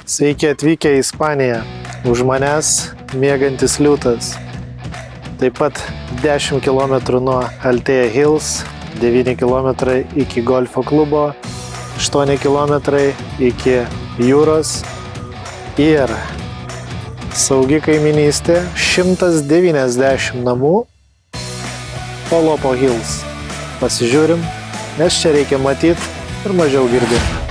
Sveiki atvykę į Ispaniją. Už manęs miegantis liūtas. Taip pat 10 km nuo Altėja Hills, 9 km iki golfo klubo, 8 km iki jūros ir saugi kaiminystė 190 namų Polopo Hills. Pasižiūrim, nes čia reikia matyti ir mažiau girdėti.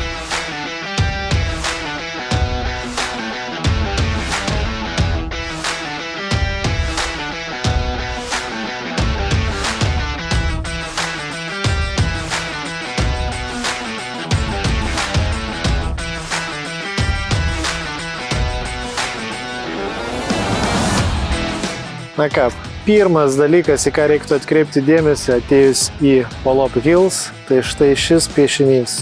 Na ką, pirmas dalykas, į ką reiktų atkreipti dėmesį atėjus į Polopo Hills, tai štai šis piešinys.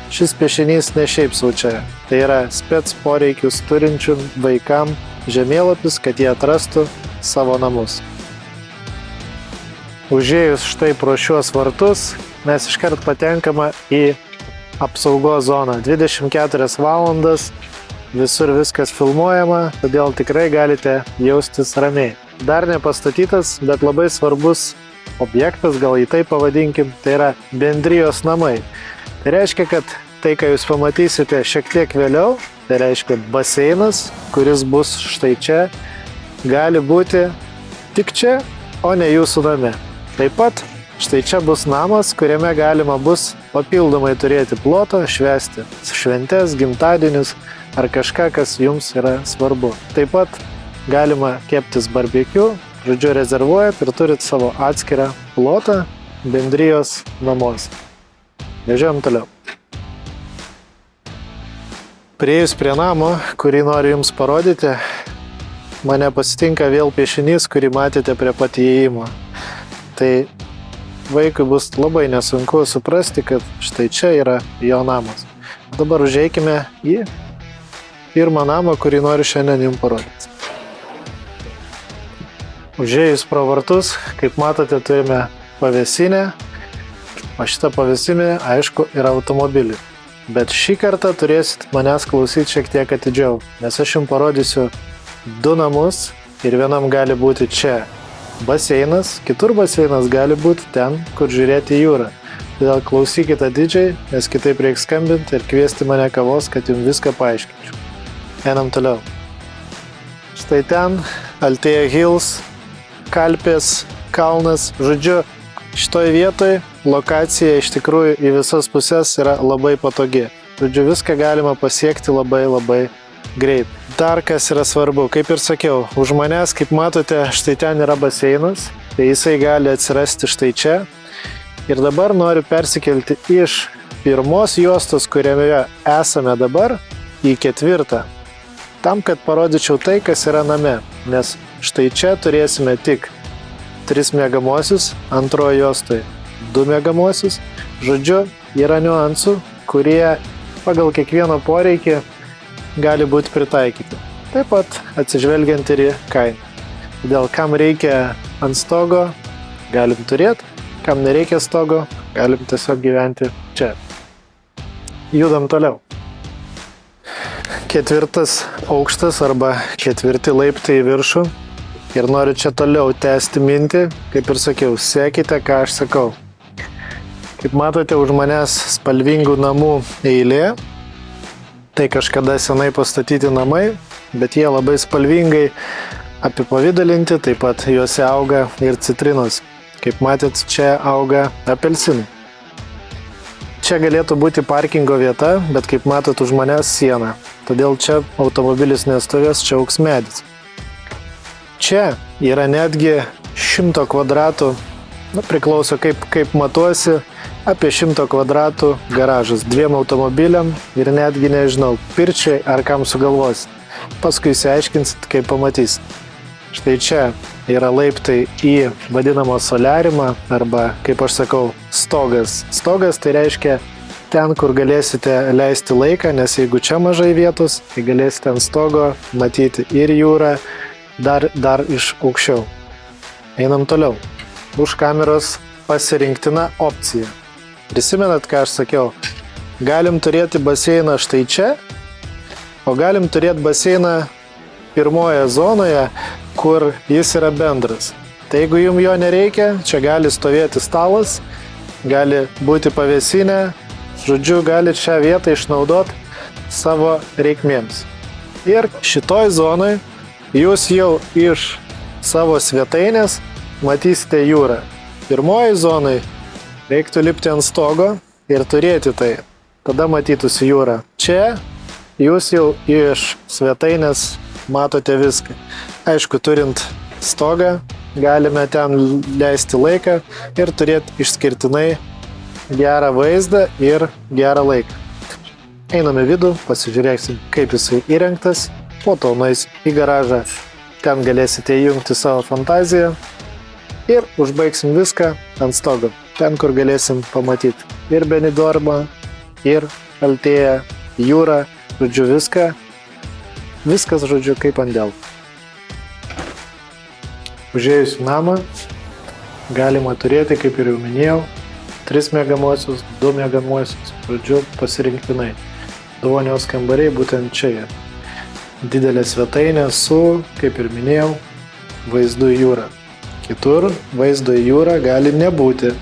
Šis piešinys ne šiaip sau čia. Tai yra spec poreikius turinčių vaikam žemėlapis, kad jie atrastų savo namus. Užėjus štai pro šiuos vartus, mes iškart patenkame į apsaugos zoną. 24 valandas, visur viskas filmuojama, todėl tikrai galite jaustis ramiai. Dar nepastatytas, bet labai svarbus objektas, gal jį taip pavadinkim, tai yra bendrijos namai. Tai reiškia, kad tai, ką jūs pamatysite šiek tiek vėliau, tai reiškia baseinas, kuris bus štai čia, gali būti tik čia, o ne jūsų name. Taip pat štai čia bus namas, kuriame galima bus papildomai turėti plotą, švęsti šventes, gimtadienius ar kažką, kas jums yra svarbu. Taip pat galima keptis barbecue, žodžiu rezervuojat ir turit savo atskirą plotą bendrijos namuose. Važiuojam toliau. Priėjus prie namo, kurį noriu jums parodyti, mane pasitinka vėl piešinys, kurį matėte prie pat įėjimo. Tai vaikui bus labai nesunku suprasti, kad štai čia yra jo namas. Dabar užeikime į pirmą namą, kurį noriu šiandien jums parodyti. Užėjus pro vartus, kaip matote, turime pavėsinę, o šitą pavėsinę, aišku, yra automobilį. Bet šį kartą turėsit manęs klausyti šiek tiek atidžiau, nes aš jums parodysiu 2 namus ir vienam gali būti čia baseinas, kitur baseinas gali būti ten, kur žiūrėti į jūrą. Todėl klausykite atidžiai, nes kitaip reikia skambinti ir kviesti mane kavos, kad jums viską paaiškinčiau. Einam toliau. Štai ten, Altėja Hills, Kalpės kalnas, žodžiu, šitoj vietoj lokacija iš tikrųjų į visas pusės yra labai patogi. Žodžiu, viską galima pasiekti labai greit. Dar kas yra svarbu, kaip ir sakiau, už manęs, kaip matote, štai ten yra baseinas, tai jisai gali atsirasti štai čia. Ir dabar noriu persikelti iš pirmos juostos, kuriame esame dabar, į 4. Tam, kad parodyčiau tai, kas yra name, nes štai čia turėsime tik 3 miegamosius, antroje juostoje 2 miegamosius. Žodžiu, yra niuansų, kurie pagal kiekvieno poreikį gali būti pritaikyti. Taip pat atsižvelgiant ir į kainą. Todėl kam reikia ant stogo, galim turėti, kam nereikia stogo, galim tiesiog gyventi čia. Judam toliau. 4 aukštas arba 4 laiptai į viršų. Ir noriu čia toliau tęsti mintį, kaip ir sakiau, sekite, ką aš sakau. Kaip matote, už manęs spalvingų namų eilė. Tai kažkada senai pastatyti namai, bet jie labai spalvingai apipavidalinti, taip pat juose auga ir citrinos. Kaip matėt, čia auga apelsinai. Čia galėtų būti parkingo vieta, bet kaip matot, už manęs siena. Todėl čia automobilis nestovės, čia augs medis. Čia yra netgi 100 kvadratų, priklauso kaip matuosi, apie 100 kvadratų garažas 2 automobiliam ir netgi nežinau, pirčiai ar kam sugalvosit. Paskui išsiaiškinsit, kaip pamatysit. Štai čia yra laiptai į vadinamą soliariumą arba, kaip aš sakau, stogas. Stogas tai reiškia ten, kur galėsite leisti laiką, nes jeigu čia mažai vietos, tai galėsite ant stogo matyti ir jūrą, dar iš aukščiau. Einam toliau. Už kameros pasirinktina opcija. Prisimenat, ką aš sakiau? Galim turėti baseiną štai čia O galim turėti baseiną pirmoje zonoje, kur jis yra bendras. Tai jeigu jums jo nereikia, čia gali stovėti stalas, gali būti pavėsinė, žodžiu, gali šią vietą išnaudoti savo reikmėms. Ir šitoj zonoj jūs jau iš savo svetainės matysite jūrą. Pirmoji zonai reiktų lipti ant stogo ir turėti tai. Tada matytųsi jūra. Čia jūs jau iš svetainės matote viską. Aišku, turint stogą, galime ten leisti laiką ir turėti išskirtinai gerą vaizdą ir gerą laiką. Einame vidų, pasižiūrėksim, kaip jisai įrengtas, po to nueis į garažą. Ten galėsite įjungti savo fantaziją ir užbaigsim viską ant stogo. Ten, kur galėsim pamatyti ir Benidormą, ir Altėją, jūrą, žodžiu viską. Viskas, žodžiu, kaip ant delno. Užėjus į namą galima turėti, kaip ir jau minėjau, 3 miegamuosius, 2 miegamuosius, žodžiu, pasirinktinai. Vonios kambariai būtent čia yra. Didelė svetainė su, kaip ir minėjau, vaizdu į jūrą. Kitur vaizdo į jūrą gali nebūti,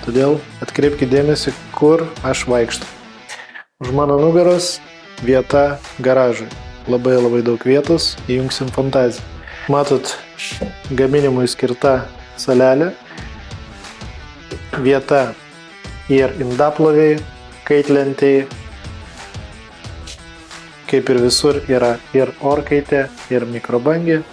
todėl atkreipkite dėmesį, kur aš vaikštau. Už mano nugaros vieta garažui. Labai daug vietos, įjungsim fantaziją. Matot, gaminimui skirta salelė, vieta ir indaploviai, kaitlentei, kaip ir visur yra ir orkaitė, ir mikrobangė,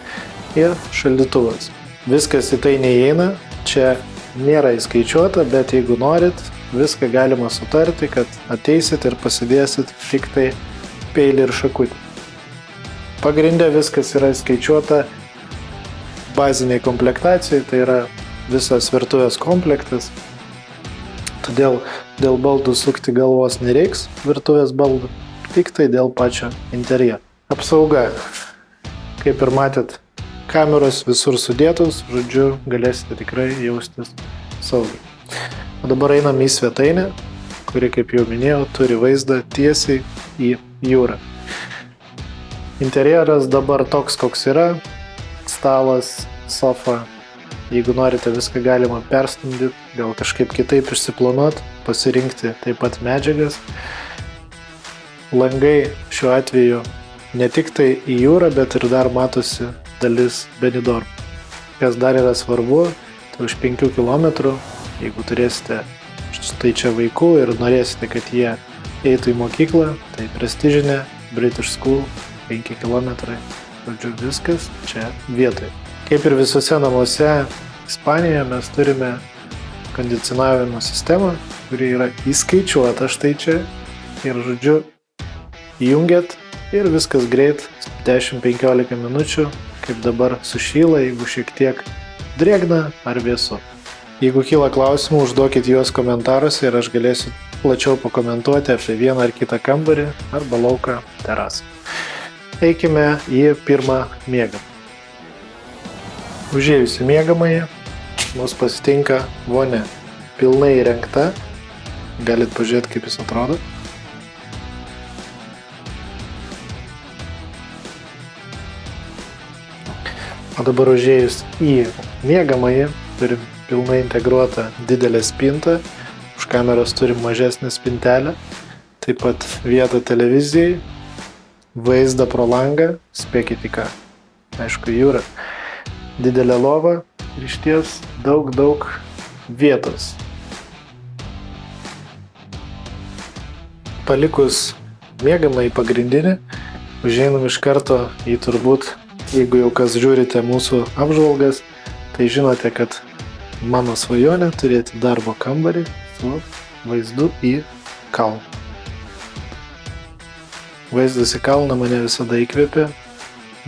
ir šaldytuvas. Viskas į tai neįeina, čia nėra įskaičiuota, bet jeigu norit, viską galima sutarti, kad ateisit ir pasidėsit tik tai peilį ir šakutį. Pagrinde viskas yra įskaičiuota baziniai komplektacijai, tai yra visas virtuvės komplektas. Todėl dėl baldų sukti galvos nereiks, virtuvės baldų, tik tai dėl pačio interjero. Apsauga. Kaip ir matėt, kameros visur sudėtos, žodžiu, galėsite tikrai jaustis saugiai. O dabar einam į svetainę, kuri, kaip jau minėjau, turi vaizdą tiesiai į jūrą. Interjeras dabar toks, koks yra. Stalas, sofa. Jeigu norite, viską galima perstumdyti, gal kažkaip kitaip išsiplanuoti, pasirinkti taip pat medžiagas. Langai šiuo atveju ne tik tai į jūrą, bet ir dar matosi dalis Benidorm. Kas dar yra svarbu, tai už 5 km, jeigu turėsite štai čia vaikų ir norėsite, kad jie eitų į mokyklą, tai prestižinė British School 5 km, žodžiu, viskas čia vietoje. Kaip ir visose namuose Ispanijoje mes turime kondicionavimo sistemą, kuri yra įskaičiuota štai čia ir, žodžiu, įjungiat ir viskas greit, 10-15 minučių, kaip dabar sušyla, jeigu šiek tiek drėgna ar vėsu. Jeigu kyla klausimų, užduokit juos komentaruose ir aš galėsiu plačiau pakomentuoti apie vieną ar kitą kambarį arba lauką, terasą. Eikime į pirmą miegamą. Užėjus į miegamąjį, mus pasitinka vonia. Pilnai įrengta. Galit pažiūrėti, kaip jis atrodo. O dabar užėjus į miegamąjį, turim pilnai integruotą didelę spintą. Už kameros turim mažesnę spintelę. Taip pat vietą televizijai. Vaizdą pro langą, spėkite ką. Aišku, jūra. Didelė lova ir išties daug vietos. Palikus miegamąjį pagrindinį, užeinam iš karto į turbūt, jeigu jau kas žiūrite mūsų apžvalgas, tai žinote, kad mano svajonė turėti darbo kambarį su vaizdu į kalną. Vaizdas į kalną mane visada įkvėpė,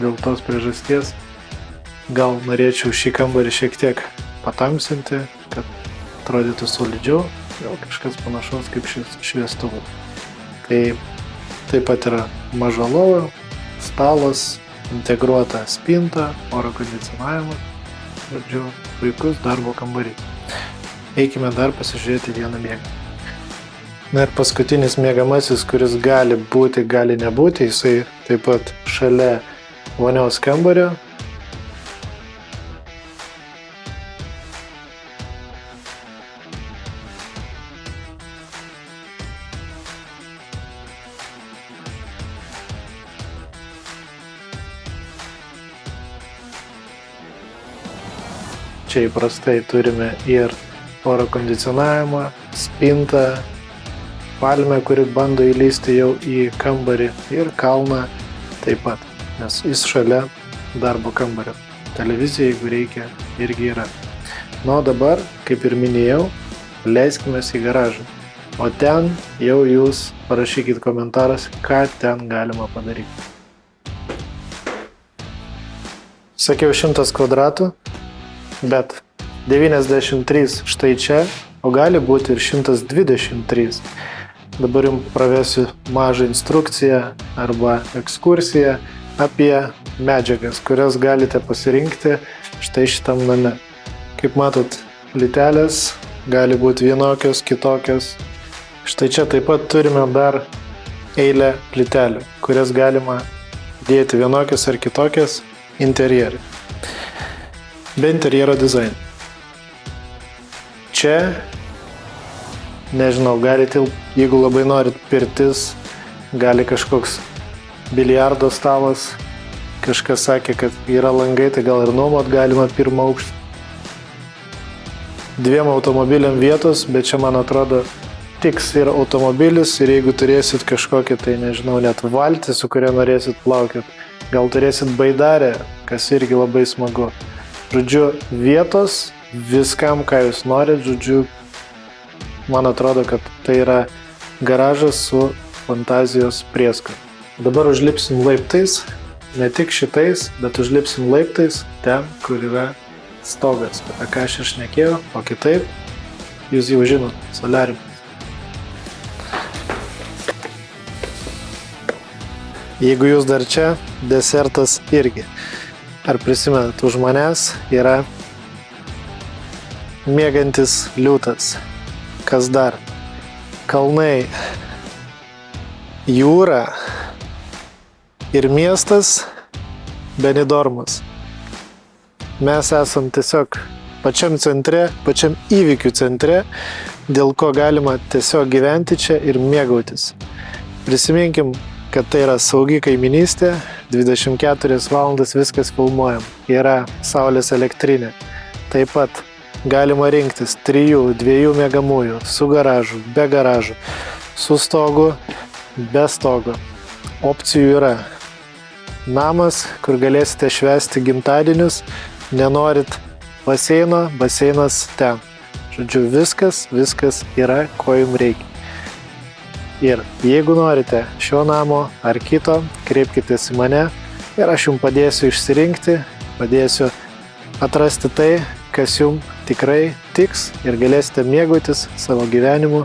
dėl tos priežasties gal norėčiau šį kambarį šiek tiek patamsinti, kad atrodytų solidžiau, gal kažkas panašaus kaip šis šviestuvas. Tai taip pat yra maža lova, stalas, integruota spinta, oro kondicionavimas, žodžiu, puikus darbo kambarys. Eikime dar pasižiūrėti vieną miegą. Na ir paskutinis miegamasis, kuris gali būti, gali nebūti, jisai taip pat šalia vonios kambario. Čia įprastai turime ir oro kondicionavimą, spintą, palmę, kuri bando įlysti jau į kambarį ir kalną taip pat, nes jis šalia darbo kambario. Televizija, jeigu reikia, irgi yra. Na, o dabar, kaip ir minėjau, leiskimės į garažą. O ten jau jūs parašykit komentaras, ką ten galima padaryti. Sakiau 100 kvadratų, bet 93 štai čia, o gali būti ir 123. Dabar jums pravesiu mažą instrukciją arba ekskursiją apie medžiagas, kurias galite pasirinkti štai šitam name. Kaip matot, plytelės gali būti vienokios, kitokios. Štai čia taip pat turime dar eilę plytelių, kurias galima dėti vienokias ar kitokias interjerį. Be interjero dizaino. Čia, nežinau, galite, jeigu labai norit pirtis, gali kažkoks biliardo stalas, kažkas sakė, kad yra langai, tai gal ir nuomot galima pirmą aukštą. 2 automobiliam vietos, bet čia, man atrodo, tiks ir automobilis, ir jeigu turėsit kažkokį, tai nežinau, net valtį, su kuria norėsit plaukiot, gal turėsit baidarę, kas irgi labai smagu. Žodžiu, vietos viskam, ką jūs norit, žodžiu, man atrodo, kad tai yra garažas su fantazijos prieskoniu. Dabar užlipsim laiptais, ne tik šitais, bet užlipsim laiptais ten, kur yra stogas. Apie ką aš ir šnekėjau, o kitaip, jūs jau žinot, soliariumas. Jeigu jūs dar čia, desertas irgi. Ar prisimenat, už manęs yra miegantis liūtas. Kas dar? Kalnai, jūra ir miestas Benidormas. Mes esam tiesiog pačiam centre, pačiam įvykių centre, dėl ko galima tiesiog gyventi čia ir mėgautis. Prisiminkim, kad tai yra saugi kaiminystė, 24 valandas viskas filmuojam. Yra saulės elektrinė. Taip pat galima rinktis 3, 2 miegamųjų, su garažu, be garažų, su stogu, be stogo. Opcijų yra. Namas, kur galėsite švęsti gimtadienius, nenorit baseino, baseinas ten. Žodžiu, viskas yra, ko jums reikia. Ir jeigu norite šio namo ar kito, kreipkitės į mane ir aš jums padėsiu išsirinkti, padėsiu atrasti tai, kas jums tikrai tiks ir galėsite mėgautis savo gyvenimu